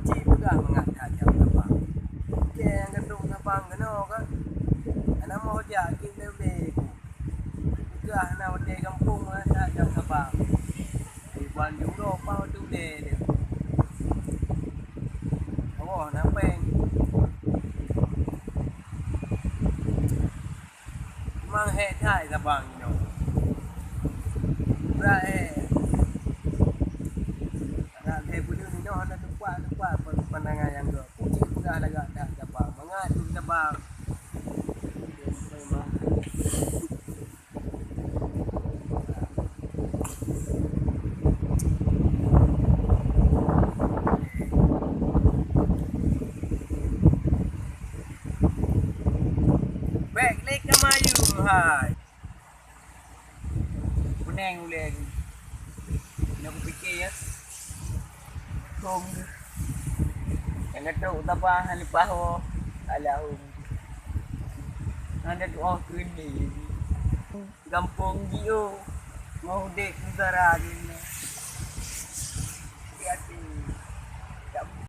Cik pegah mengajak jam terbang. Okey, yang gedung terbang kena kan. Ana mau dia kita boleh. Pegah nak balik kampung ada jam terbang. Di Bandung tu apa tu dia. Oh, nampak. Mang hek thai terbang tu. Right. Nak punya ni noh nak tempat pandangan yang tu. Puji pegah lagak dah terbang. Mangat tu terbang. Back lek ke Melayu hai. Pening ulek. Nak fikir ya. Kong. Yang kata utapa han lepas ho. Alah. Anda tu oh ni. Kampung dia. Mau dek negara ni.